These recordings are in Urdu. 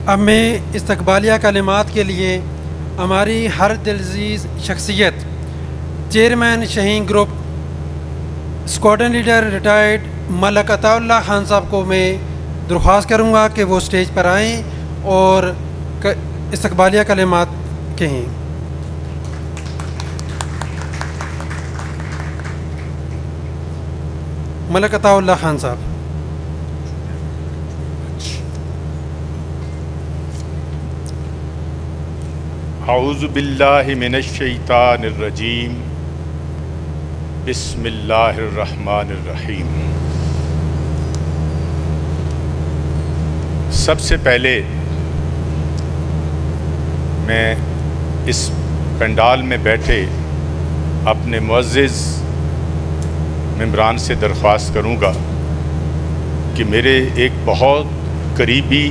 اب میں استقبالیہ کلمات کے لیے ہماری ہر دلعزیز شخصیت چیئرمین شاہین گروپ اسکواڈن لیڈر ریٹائرڈ ملک عطا اللہ خان صاحب کو میں درخواست کروں گا کہ وہ اسٹیج پر آئیں اور استقبالیہ کلمات کہیں۔ ملک عطا اللہ خان صاحب۔ اعوذ باللہ من الشیطان الرجیم، بسم اللہ الرحمن الرحیم۔ سب سے پہلے میں اس پنڈال میں بیٹھے اپنے معزز ممبران سے درخواست کروں گا کہ میرے ایک بہت قریبی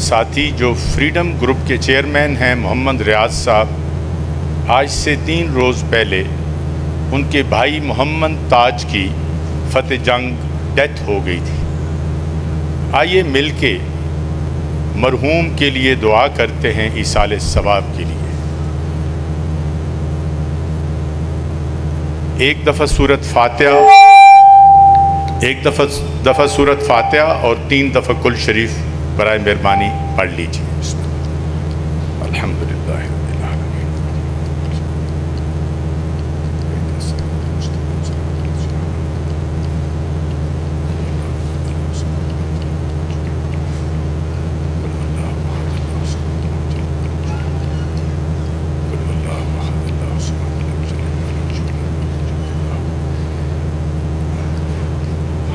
ساتھی جو فریڈم گروپ کے چیئرمین ہیں محمد ریاض صاحب، آج سے 3 روز پہلے ان کے بھائی محمد تاج کی فتح جنگ ڈیتھ ہو گئی تھی۔ آئیے مل کے مرحوم کے لیے دعا کرتے ہیں ایصال ثواب کے لیے۔ ایک دفعہ سورت فاتحہ اور 3 دفعہ کل شریف برائے مہربانی پڑھ لیجیے۔ الحمدللہ رب العالمین۔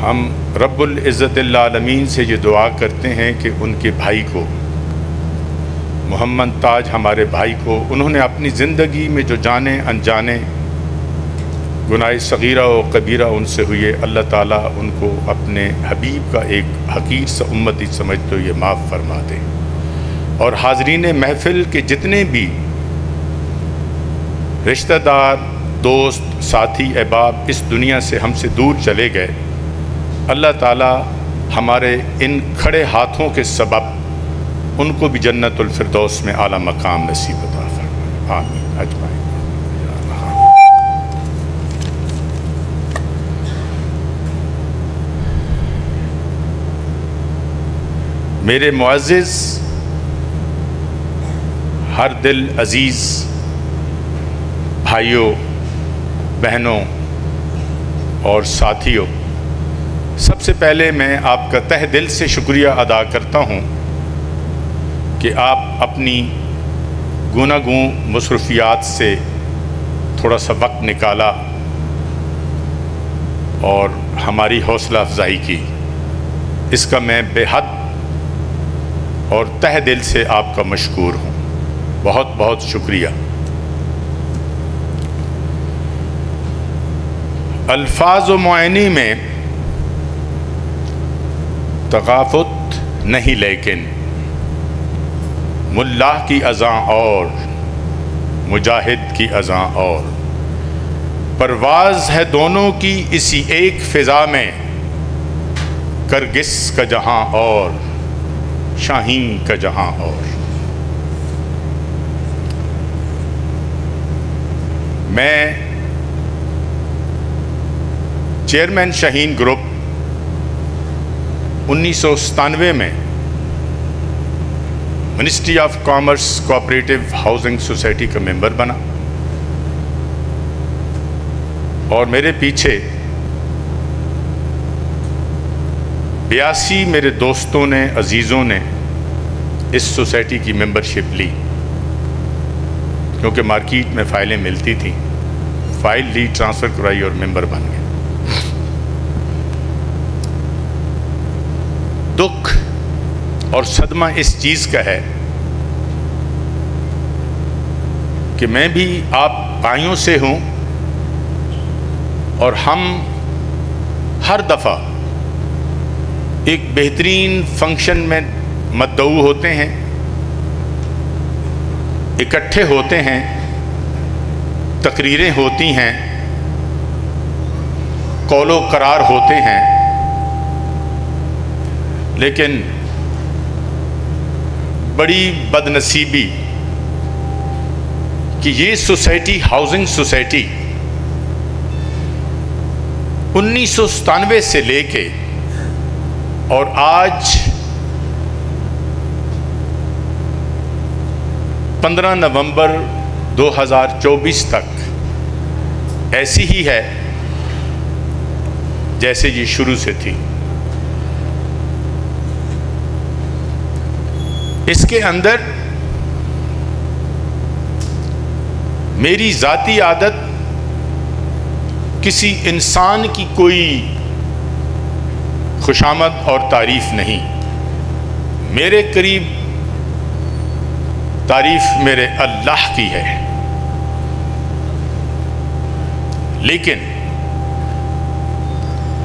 ہم رب العزت العالمین سے یہ دعا کرتے ہیں کہ ان کے بھائی کو، محمد تاج ہمارے بھائی کو، انہوں نے اپنی زندگی میں جو جانے انجانے گناہ صغیرہ و کبیرہ ان سے ہوئے، اللہ تعالیٰ ان کو اپنے حبیب کا ایک حقیر سا امتی سمجھتے ہوئے معاف فرما دے، اور حاضرین محفل کے جتنے بھی رشتہ دار، دوست، ساتھی، احباب اس دنیا سے ہم سے دور چلے گئے، اللہ تعالیٰ ہمارے ان کھڑے ہاتھوں کے سبب ان کو بھی جنت الفردوس میں اعلیٰ مقام نصیب عطا فرمائے، آمین اجمعین۔ میرے معزز، ہر دل عزیز بھائیوں، بہنوں اور ساتھیوں، سب سے پہلے میں آپ کا تہ دل سے شکریہ ادا کرتا ہوں کہ آپ اپنی گوناگوں مصروفیات سے تھوڑا سا وقت نکالا اور ہماری حوصلہ افزائی کی۔ اس کا میں بے حد اور تہ دل سے آپ کا مشکور ہوں، بہت بہت شکریہ۔ الفاظ و معانی میں ثقافت نہیں، لیکن ملا کی اذاں اور مجاہد کی اذاں اور، پرواز ہے دونوں کی اسی ایک فضا میں، کرگس کا جہاں اور شاہین کا جہاں اور۔ میں چیئرمین شاہین گروپ 1997 میں ministry of commerce cooperative housing society کا ممبر بنا، اور میرے پیچھے 82 میرے دوستوں نے، عزیزوں نے اس سوسائٹی کی ممبرشپ لی، کیونکہ مارکیٹ میں فائلیں ملتی تھیں، فائل لی، ٹرانسفر کرائی اور ممبر بن گئے۔ دکھ اور صدمہ اس چیز کا ہے کہ میں بھی آپ بھائیوں سے ہوں، اور ہم ہر دفعہ ایک بہترین فنکشن میں مدعو ہوتے ہیں، اکٹھے ہوتے ہیں، تقریریں ہوتی ہیں، قول و قرار ہوتے ہیں، لیکن بڑی بدنصیبی کہ یہ سوسائٹی ہاؤسنگ سوسائٹی 1997 سے لے کے اور آج 15 نومبر 2024 تک ایسی ہی ہے جیسے یہ شروع سے تھی. اس کے اندر میری ذاتی عادت کسی انسان کی کوئی خوشامد اور تعریف نہیں. میرے قریب تعریف میرے اللہ کی ہے. لیکن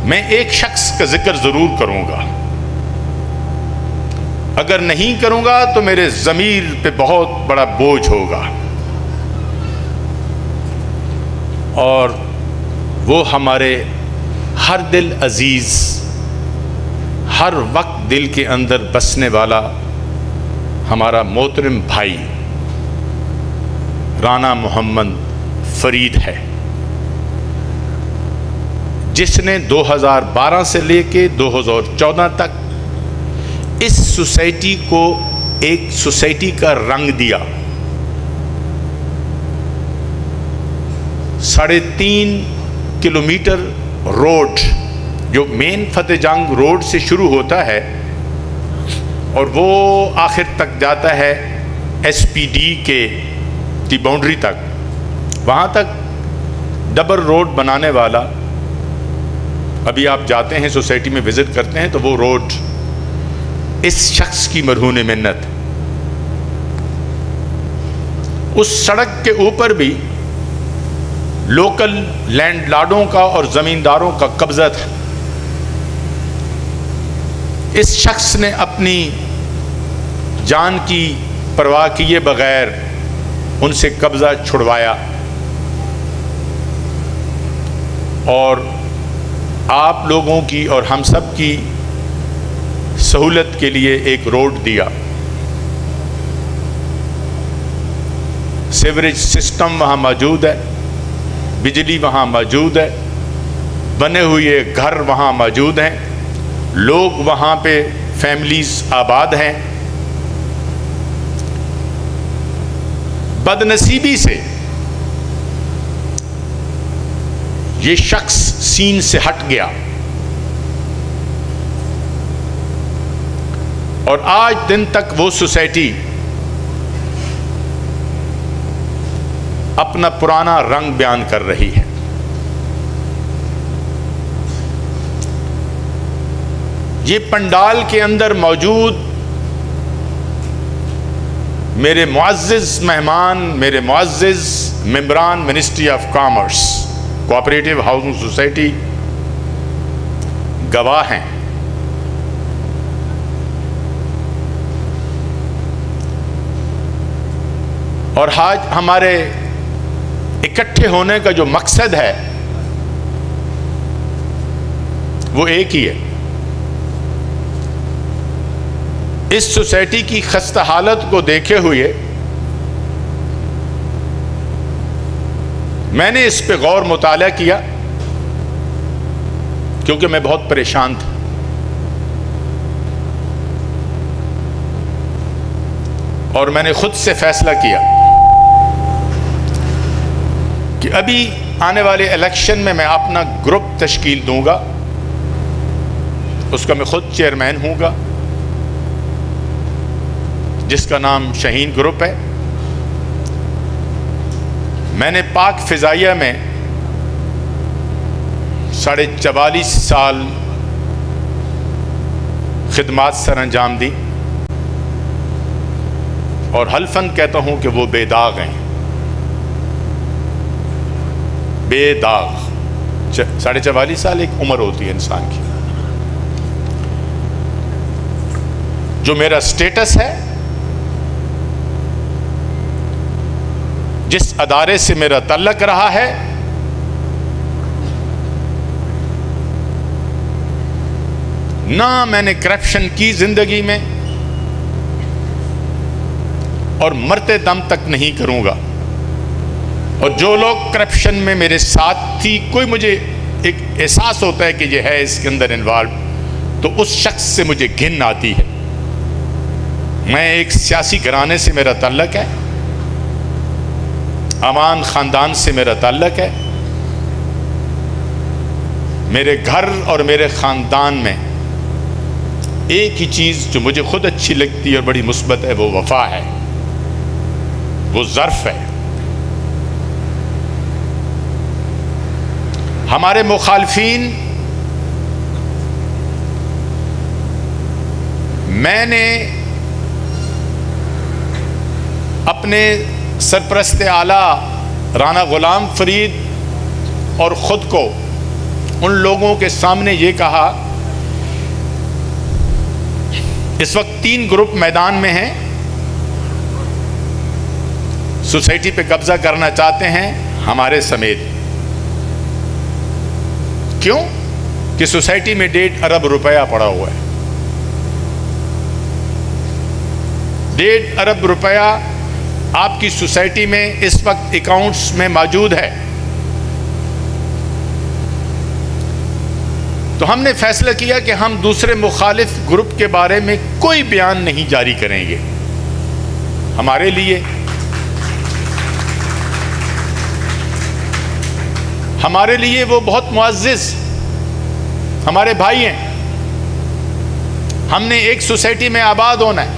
میں ایک شخص کا ذکر ضرور کروں گا. اگر نہیں کروں گا تو میرے ضمیر پہ بہت بڑا بوجھ ہوگا، اور وہ ہمارے ہر دل عزیز، ہر وقت دل کے اندر بسنے والا ہمارا محترم بھائی رانا محمد فرید ہے، جس نے 2012 سے لے کے 2014 تک اس سوسائٹی کو ایک سوسائٹی کا رنگ دیا. 3.5 کلومیٹر روڈ جو مین فتح جنگ روڈ سے شروع ہوتا ہے اور وہ آخر تک جاتا ہے ایس پی ڈی کی باؤنڈری تک، وہاں تک ڈبل روڈ بنانے والا، ابھی آپ جاتے ہیں سوسائٹی میں وزٹ کرتے ہیں تو وہ روڈ اس شخص کی مرہون منت. اس سڑک کے اوپر بھی لوکل لینڈ لارڈوں کا اور زمینداروں کا قبضہ تھا. اس شخص نے اپنی جان کی پرواہ کیے بغیر ان سے قبضہ چھڑوایا اور آپ لوگوں کی اور ہم سب کی سہولت کے لیے ایک روڈ دیا. سیوریج سسٹم وہاں موجود ہے، بجلی وہاں موجود ہے، بنے ہوئے گھر وہاں موجود ہیں، لوگ وہاں پہ فیملیز آباد ہیں. بدنصیبی سے یہ شخص سین سے ہٹ گیا اور آج دن تک وہ سوسائٹی اپنا پرانا رنگ بیان کر رہی ہے. یہ پنڈال کے اندر موجود میرے معزز مہمان، میرے معزز ممبران ministry of commerce, cooperative housing society گواہ ہیں. اور آج ہمارے اکٹھے ہونے کا جو مقصد ہے وہ ایک ہی ہے. اس سوسائٹی کی خستہ حالت کو دیکھے ہوئے میں نے اس پہ غور مطالعہ کیا کیونکہ میں بہت پریشان تھا. اور میں نے خود سے فیصلہ کیا کہ ابھی آنے والے الیکشن میں اپنا گروپ تشکیل دوں گا، اس کا میں خود چیئرمین ہوں گا، جس کا نام شہین گروپ ہے. میں نے پاک فضائیہ میں 44.5 سال خدمات سر انجام دی اور حلفاً کہتا ہوں کہ وہ بے داغ ہیں، بے داغ. 44.5 سال ایک عمر ہوتی ہے انسان کی. جو میرا سٹیٹس ہے، جس ادارے سے میرا تعلق رہا ہے، نہ میں نے کرپشن کی زندگی میں، اور مرتے دم تک نہیں کروں گا. اور جو لوگ کرپشن میں میرے ساتھ تھی, کوئی مجھے ایک احساس ہوتا ہے کہ یہ ہے اس کے اندر انوالو, تو اس شخص سے مجھے گھن آتی ہے. میں ایک سیاسی گھرانے سے میرا تعلق ہے, امان خاندان سے میرا تعلق ہے. میرے گھر اور میرے خاندان میں ایک ہی چیز جو مجھے خود اچھی لگتی ہے اور بڑی مثبت ہے, وہ وفا ہے, وہ ظرف ہے. ہمارے مخالفین, میں نے اپنے سرپرست اعلیٰ رانا غلام فرید اور خود کو ان لوگوں کے سامنے یہ کہا, اس وقت 3 گروپ میدان میں ہیں, سوسائٹی پہ قبضہ کرنا چاہتے ہیں ہمارے سمیت. کیوں؟ کہ سوسائٹی میں 1.5 ارب روپیہ پڑا ہوا ہے. 1.5 ارب روپیہ آپ کی سوسائٹی میں اس وقت اکاؤنٹس میں موجود ہے. تو ہم نے فیصلہ کیا کہ ہم دوسرے مخالف گروپ کے بارے میں کوئی بیان نہیں جاری کریں گے. ہمارے لیے وہ بہت معزز ہمارے بھائی ہیں. ہم نے ایک سوسائٹی میں آباد ہونا ہے,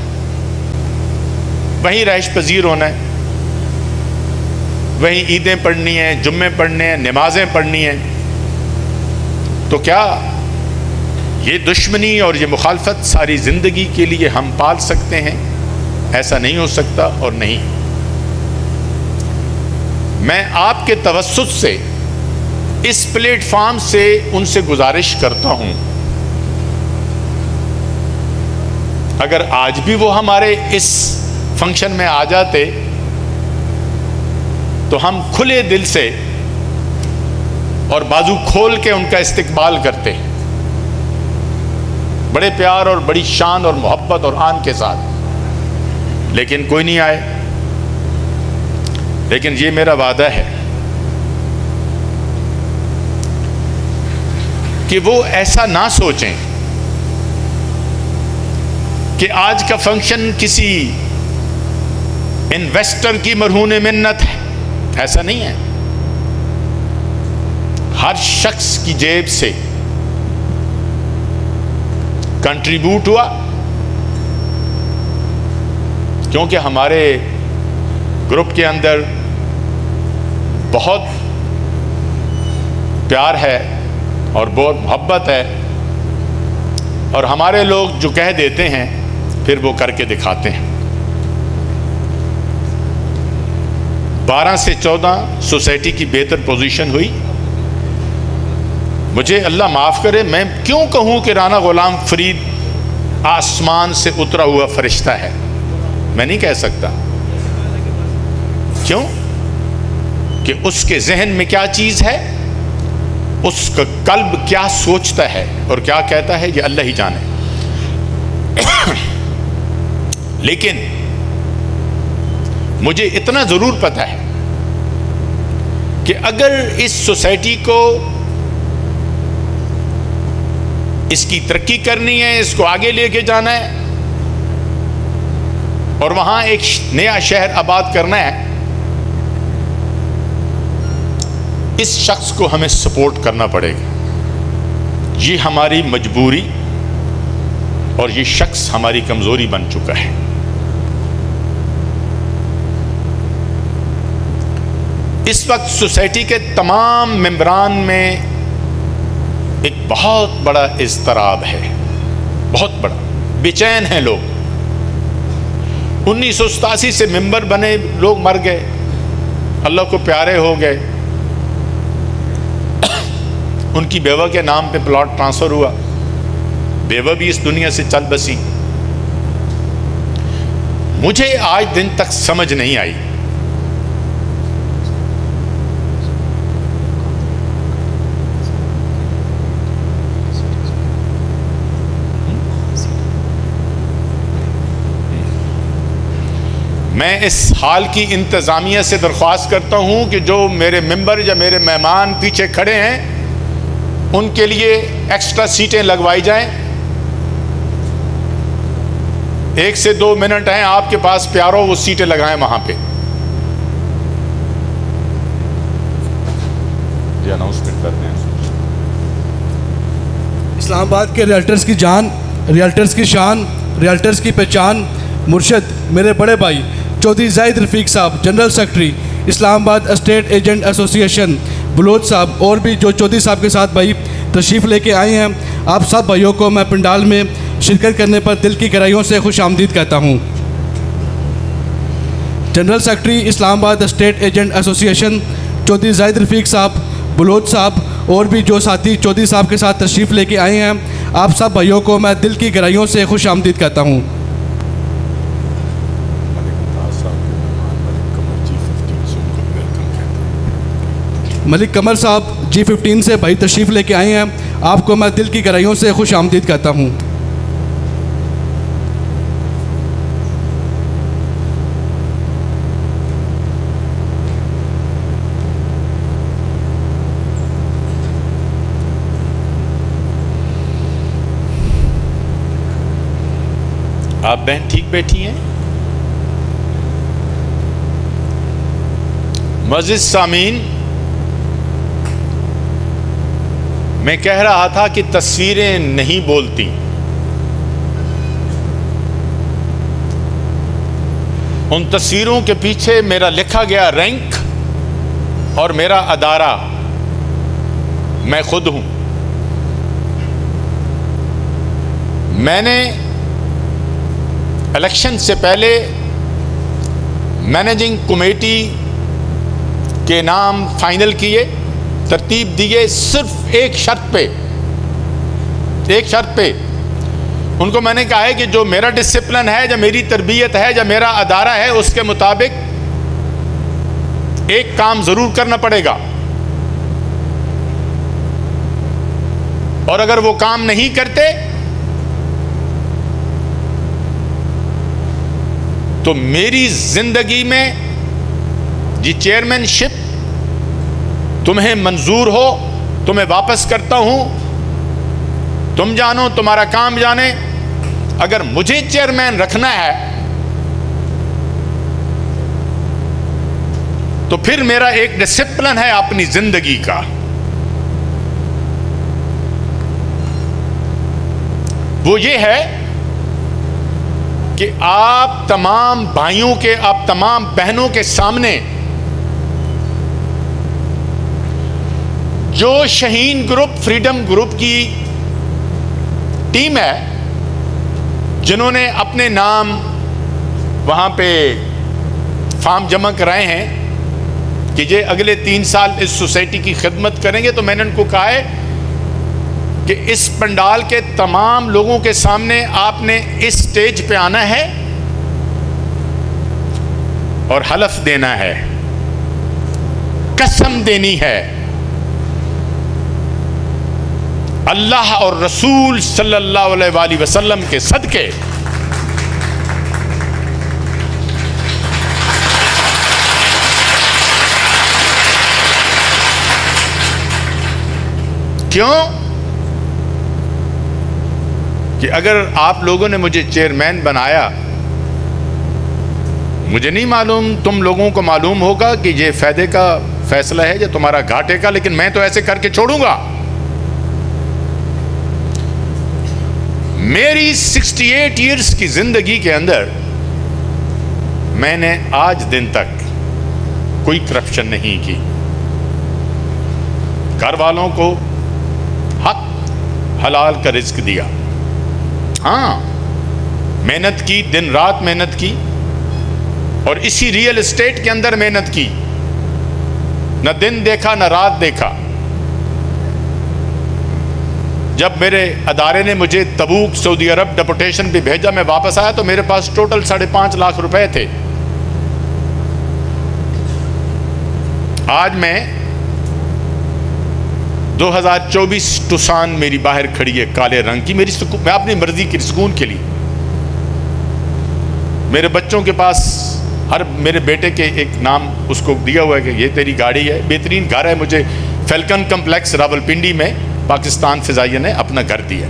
وہیں رہائش پذیر ہونا ہے, وہیں عیدیں پڑھنی ہیں, جمعے پڑھنے ہیں, نمازیں پڑھنی ہیں. تو کیا یہ دشمنی اور یہ مخالفت ساری زندگی کے لیے ہم پال سکتے ہیں؟ ایسا نہیں ہو سکتا. اور نہیں, میں آپ کے توسط سے اس پلیٹ فارم سے ان سے گزارش کرتا ہوں, اگر آج بھی وہ ہمارے اس فنکشن میں آ جاتے تو ہم کھلے دل سے اور بازو کھول کے ان کا استقبال کرتے, بڑے پیار اور بڑی شان اور محبت اور آن کے ساتھ. لیکن کوئی نہیں آئے. لیکن یہ میرا وعدہ ہے کہ وہ ایسا نہ سوچیں کہ آج کا فنکشن کسی انویسٹر کی مرہون منت ہے. ایسا نہیں ہے. ہر شخص کی جیب سے کنٹریبیوٹ ہوا, کیونکہ ہمارے گروپ کے اندر بہت پیار ہے اور بہت محبت ہے, اور ہمارے لوگ جو کہہ دیتے ہیں پھر وہ کر کے دکھاتے ہیں. 12 سے 14 سوسائٹی کی بہتر پوزیشن ہوئی. مجھے اللہ معاف کرے, میں کیوں کہوں کہ رانا غلام فرید آسمان سے اترا ہوا فرشتہ ہے؟ میں نہیں کہہ سکتا. کیوں؟ کہ اس کے ذہن میں کیا چیز ہے, اس کا قلب کیا سوچتا ہے اور کیا کہتا ہے, یہ اللہ ہی جانے. لیکن مجھے اتنا ضرور پتہ ہے کہ اگر اس سوسائٹی کو اس کی ترقی کرنی ہے, اس کو آگے لے کے جانا ہے اور وہاں ایک نیا شہر آباد کرنا ہے, اس شخص کو ہمیں سپورٹ کرنا پڑے گا. یہ ہماری مجبوری اور یہ شخص ہماری کمزوری بن چکا ہے. اس وقت سوسائٹی کے تمام ممبران میں ایک بہت بڑا اضطراب ہے, بہت بڑا. بے چین ہیں لوگ. 1987 سے ممبر بنے لوگ مر گئے, اللہ کو پیارے ہو گئے, ان کی بیوہ کے نام پہ پلاٹ ٹرانسفر ہوا, بیوہ بھی اس دنیا سے چل بسی. مجھے آج دن تک سمجھ نہیں آئی میں اس ہال کی انتظامیہ سے درخواست کرتا ہوں کہ جو میرے ممبر یا میرے مہمان پیچھے کھڑے ہیں ان کے لیے ایکسٹرا سیٹیں لگوائی جائیں. 1 سے 2 منٹ ہیں آپ کے پاس پیارو, وہ سیٹیں لگائیں وہاں پہ. یہ اناؤنسمنٹ کرتے ہیں. اسلام آباد کے ریئلٹرز کی جان, ریئلٹرز کی شان, ریئلٹرز کی پہچان, مرشد میرے بڑے بھائی چودھری زاہد رفیق صاحب, جنرل سیکرٹری اسلام آباد اسٹیٹ ایجنٹ ایسوسی ایشن بلوچ صاحب, اور بھی جو چودھری صاحب کے ساتھ بھائی تشریف لے کے آئے ہیں, آپ سب بھائیوں کو میں پنڈال میں شرکت کرنے پر دل کی گہرائیوں سے خوش آمدید کہتا ہوں. جنرل سیکرٹری اسلام آباد اسٹیٹ ایجنٹ ایسوسی ایشن چودھری زاہد رفیق صاحب بلوچ صاحب, اور بھی جو ساتھی چودھری صاحب کے ساتھ تشریف لے کے آئے ہیں, آپ سب بھائیوں کو میں دل کی گہرائیوں سے خوش آمدید کہتا ہوں. ملک قمر صاحب G15 سے بھائی تشریف لے کے آئے ہیں, آپ کو میں دل کی گہرائیوں سے خوش آمدید کہتا ہوں. آپ بہن ٹھیک بیٹھی ہیں؟ معزز سامعین, میں کہہ رہا تھا کہ تصویریں نہیں بولتی. ان تصویروں کے پیچھے میرا لکھا گیا رینک اور میرا ادارہ میں خود ہوں. میں نے الیکشن سے پہلے مینیجنگ کمیٹی کے نام فائنل کیے, ترتیب دیے, صرف ایک شرط پہ ان کو میں نے کہا ہے کہ جو میرا ڈسپلن ہے, جو میری تربیت ہے, جو میرا ادارہ ہے, اس کے مطابق ایک کام ضرور کرنا پڑے گا, اور اگر وہ کام نہیں کرتے تو میری زندگی میں یہ چیئرمین شپ تمہیں منظور ہو, تمہیں واپس کرتا ہوں, تم جانو تمہارا کام جانے. اگر مجھے چیئرمین رکھنا ہے تو پھر میرا ایک ڈسپلن ہے اپنی زندگی کا, وہ یہ ہے کہ آپ تمام بھائیوں کے, آپ تمام بہنوں کے سامنے جو شہین گروپ, فریڈم گروپ کی ٹیم ہے, جنہوں نے اپنے نام وہاں پہ فارم جمع کرائے ہیں کہ یہ اگلے 3 سال اس سوسائٹی کی خدمت کریں گے, تو میں نے ان کو کہا ہے کہ اس پنڈال کے تمام لوگوں کے سامنے آپ نے اس سٹیج پہ آنا ہے اور حلف دینا ہے, قسم دینی ہے اللہ اور رسول صلی اللہ علیہ وآلہ وسلم کے صدقے کیوں کہ اگر آپ لوگوں نے مجھے چیئرمین بنایا, مجھے نہیں معلوم, تم لوگوں کو معلوم ہوگا کہ یہ فائدے کا فیصلہ ہے یا تمہارا گھاٹے کا, لیکن میں تو ایسے کر کے چھوڑوں گا. میری 68 ایئرز کی زندگی کے اندر میں نے آج دن تک کوئی کرپشن نہیں کی. گھر والوں کو حق حلال کا رزق دیا, ہاں محنت کی, دن رات محنت کی, اور اسی ریئل اسٹیٹ کے اندر محنت کی, نہ دن دیکھا نہ رات دیکھا. جب میرے ادارے نے مجھے تبوک سعودی عرب ڈپوٹیشن پہ بھیجا, میں واپس آیا تو میرے پاس ٹوٹل 5.5 لاکھ روپے تھے. آج میں 2024 ٹوسان میری باہر کھڑی ہے کالے رنگ کی, میں اپنی مرضی کی سکون کے لیے. میرے بچوں کے پاس ہر میرے بیٹے کے ایک نام اس کو دیا ہوا ہے کہ یہ تیری گاڑی ہے. بہترین گھر ہے. مجھے فیلکن کمپلیکس راولپنڈی میں پاکستان فضائیہ نے اپنا گھر دیا.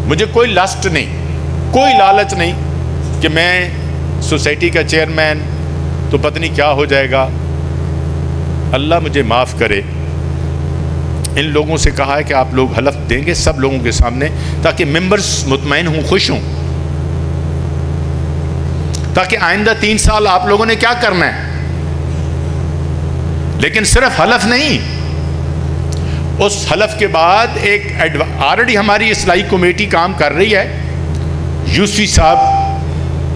مجھے کوئی لسٹ نہیں, کوئی لالچ نہیں کہ میں سوسائٹی کا چیئرمین تو پتہ نہیں کیا ہو جائے گا. اللہ مجھے معاف کرے. ان لوگوں سے کہا ہے کہ آپ لوگ حلف دیں گے سب لوگوں کے سامنے تاکہ ممبرز مطمئن ہوں, خوش ہوں, تاکہ آئندہ 3 سال آپ لوگوں نے کیا کرنا ہے. لیکن صرف حلف نہیں, اس حلف کے بعد ایک آلریڈی ہماری اصلاحی کمیٹی کام کر رہی ہے یوسفی صاحب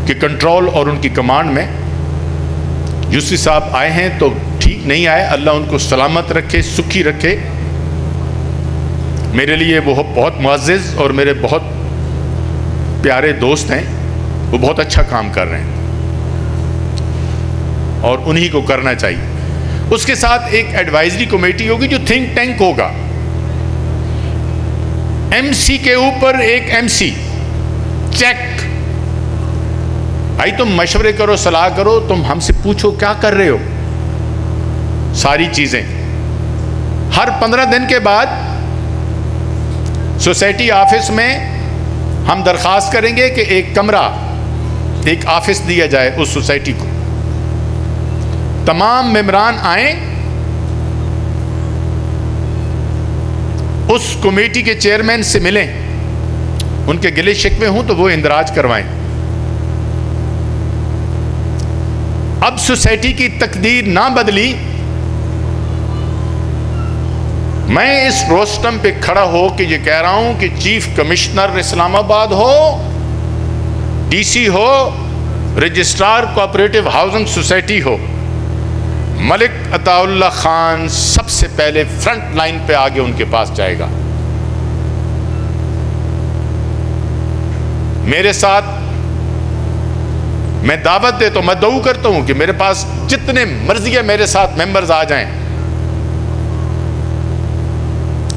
کے کنٹرول اور ان کی کمانڈ میں. یوسفی صاحب آئے ہیں تو ٹھیک, نہیں آئے اللہ ان کو سلامت رکھے, سکھی رکھے. میرے لیے وہ بہت معزز اور میرے بہت پیارے دوست ہیں. وہ بہت اچھا کام کر رہے ہیں اور انہی کو کرنا چاہیے. اس کے ساتھ ایک ایڈوائزری کمیٹی ہوگی جو تھنک ٹینک ہوگا. ایم سی کے اوپر ایک ایم سی چیک. بھائی تم مشورے کرو, صلاح کرو, تم ہم سے پوچھو کیا کر رہے ہو. ساری چیزیں ہر 15 دن کے بعد سوسائٹی آفس میں ہم درخواست کریں گے کہ ایک کمرہ, ایک آفس دیا جائے اس سوسائٹی کو. تمام ممبران آئیں, اس کمیٹی کے چیئرمین سے ملیں, ان کے گلے شکوے ہوں تو وہ اندراج کروائیں. اب سوسائٹی کی تقدیر نہ بدلی. میں اس روسٹم پہ کھڑا ہو کے یہ کہہ رہا ہوں کہ چیف کمشنر اسلام آباد ہو, ڈی سی ہو, رجسٹرار کوآپریٹو ہاؤسنگ سوسائٹی ہو, ملک عطا اللہ خان سب سے پہلے فرنٹ لائن پہ آگے ان کے پاس جائے گا. میرے ساتھ میں دعوت دیتا ہوں, میں دعا کرتا ہوں کہ میرے پاس جتنے مرضی ہے میرے ساتھ ممبرز آ جائیں,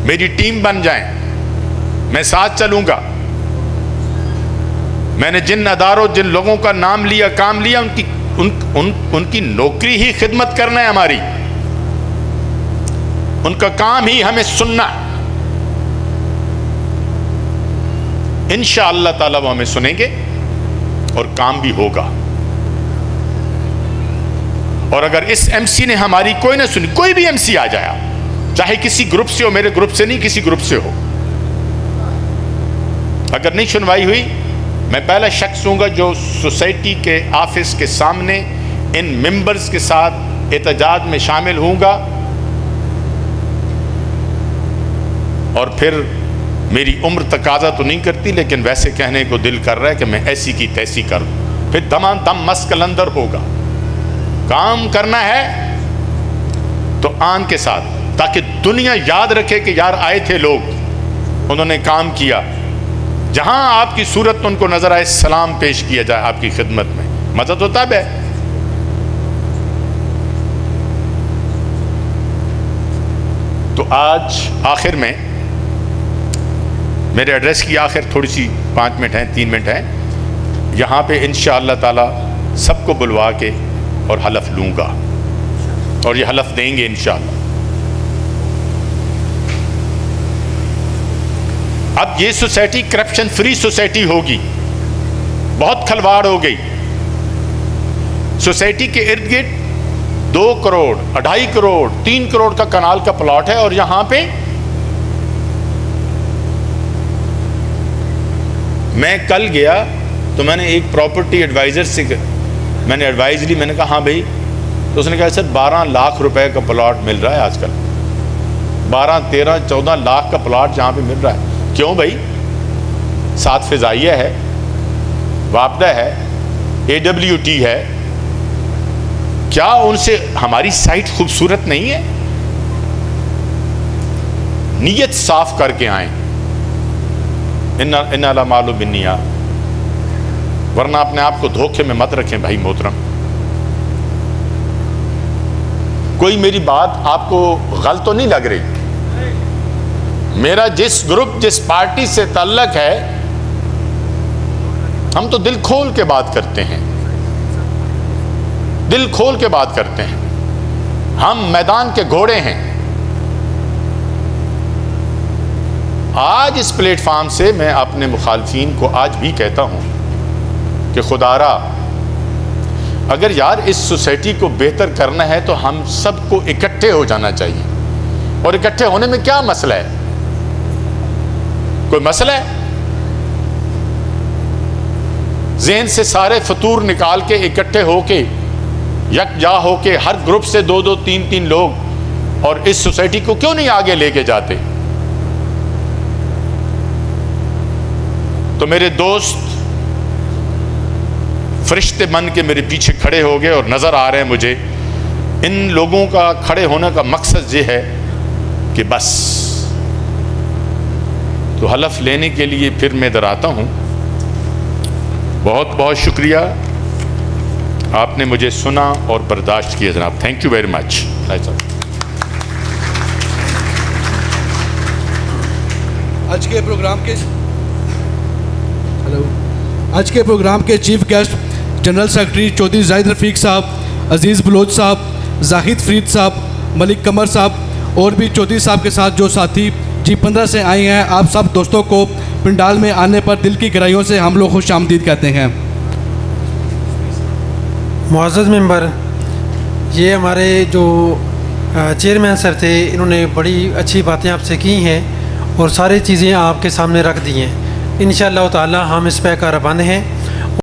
میری ٹیم بن جائیں, میں ساتھ چلوں گا. میں نے جن اداروں, جن لوگوں کا نام لیا, کام لیا, ان کی نوکری ہی خدمت کرنا ہے ہماری. ان کا کام ہی ہمیں سننا. انشاءاللہ تعالی وہ ہمیں سنیں گے اور کام بھی ہوگا. اور اگر اس ایم سی نے ہماری کوئی نہ سنی, کوئی بھی ایم سی آ جائے, چاہے کسی گروپ سے ہو, میرے گروپ سے نہیں, کسی گروپ سے ہو, اگر نہیں سنوائی ہوئی, میں پہلا شخص ہوں گا جو سوسائٹی کے آفس کے سامنے ان ممبرز کے ساتھ احتجاج میں شامل ہوں گا. اور پھر میری عمر تقاضا تو نہیں کرتی, لیکن ویسے کہنے کو دل کر رہا ہے کہ میں ایسی کی تیسی کر دوں. پھر دمان دم مس کلندر ہوگا. کام کرنا ہے تو آن کے ساتھ, تاکہ دنیا یاد رکھے کہ یار آئے تھے لوگ, انہوں نے کام کیا. جہاں آپ کی صورت ان کو نظر آئے, سلام پیش کیا جائے آپ کی خدمت میں. مزہ تو تب ہے. تو آج آخر میں میرے ایڈریس کی آخر تھوڑی سی 5 منٹ ہیں, 3 منٹ ہیں, یہاں پہ انشاءاللہ تعالی سب کو بلوا کے اور حلف لوں گا, اور یہ حلف دیں گے انشاءاللہ. اب یہ سوسائٹی کرپشن فری سوسائٹی ہوگی. بہت کھلواڑ ہو گئی. سوسائٹی کے ارد گرد 2 کروڑ, 2.5 کروڑ, 3 کروڑ کا کنال کا پلاٹ ہے, اور یہاں پہ میں کل گیا تو میں نے ایک پراپرٹی ایڈوائزر سے میں نے ایڈوائز لی. میں نے کہا ہاں بھائی, تو اس نے کہا سر 12 لاکھ روپے کا پلاٹ مل رہا ہے آج کل. 12, 13, 14 لاکھ کا پلاٹ جہاں پہ مل رہا ہے. کیوں بھائی؟ ساتھ فضائیہ ہے, وابدہ ہے, AWT ہے. کیا ان سے ہماری سائٹ خوبصورت نہیں ہے؟ نیت صاف کر کے آئیں. ان الاعمال بالنیات, ورنہ اپنے آپ کو دھوکے میں مت رکھیں بھائی محترم. کوئی میری بات آپ کو غلط تو نہیں لگ رہی؟ میرا جس گروپ, جس پارٹی سے تعلق ہے, ہم تو دل کھول کے بات کرتے ہیں، دل کھول کے بات کرتے ہیں، ہم میدان کے گھوڑے ہیں۔ آج اس پلیٹ فارم سے میں اپنے مخالفین کو آج بھی کہتا ہوں کہ خدا را، اگر یار اس سوسائٹی کو بہتر کرنا ہے تو ہم سب کو اکٹھے ہو جانا چاہیے۔ اور اکٹھے ہونے میں کیا مسئلہ ہے؟ کوئی مسئلہ ہے؟ ذہن سے سارے فطور نکال کے اکٹھے ہو کے یکجا ہو کے ہر گروپ سے 2-2 3-3 لوگ اور اس سوسائٹی کو کیوں نہیں آگے لے کے جاتے؟ تو میرے دوست فرشتے بن کے میرے پیچھے کھڑے ہو گئے اور نظر آ رہے ہیں مجھے۔ ان لوگوں کا کھڑے ہونے کا مقصد یہ ہے کہ بس تو حلف لینے کے لیے پھر میں ادھر آتا ہوں۔ بہت بہت شکریہ، آپ نے مجھے سنا اور برداشت کیا جناب، تھینک یو ویری مچ۔ آج کے پروگرام کے chief guest general secretary Chaudhry Zahid Rafiq صاحب، عزیز بلوچ صاحب، زاہد فرید صاحب، ملک قمر صاحب اور بھی چودھری صاحب کے ساتھ جو ساتھی G15 سے آئے ہیں، آپ سب دوستوں کو پنڈال میں آنے پر دل کی گہرائیوں سے ہم لوگ خوش آمدید کہتے ہیں۔ معزز ممبر، یہ ہمارے جو چیئرمین سر تھے، انہوں نے بڑی اچھی باتیں آپ سے کی ہیں اور ساری چیزیں آپ کے سامنے رکھ دی ہیں۔ انشاءاللہ تعالی ہم اس پہ کاربند ہیں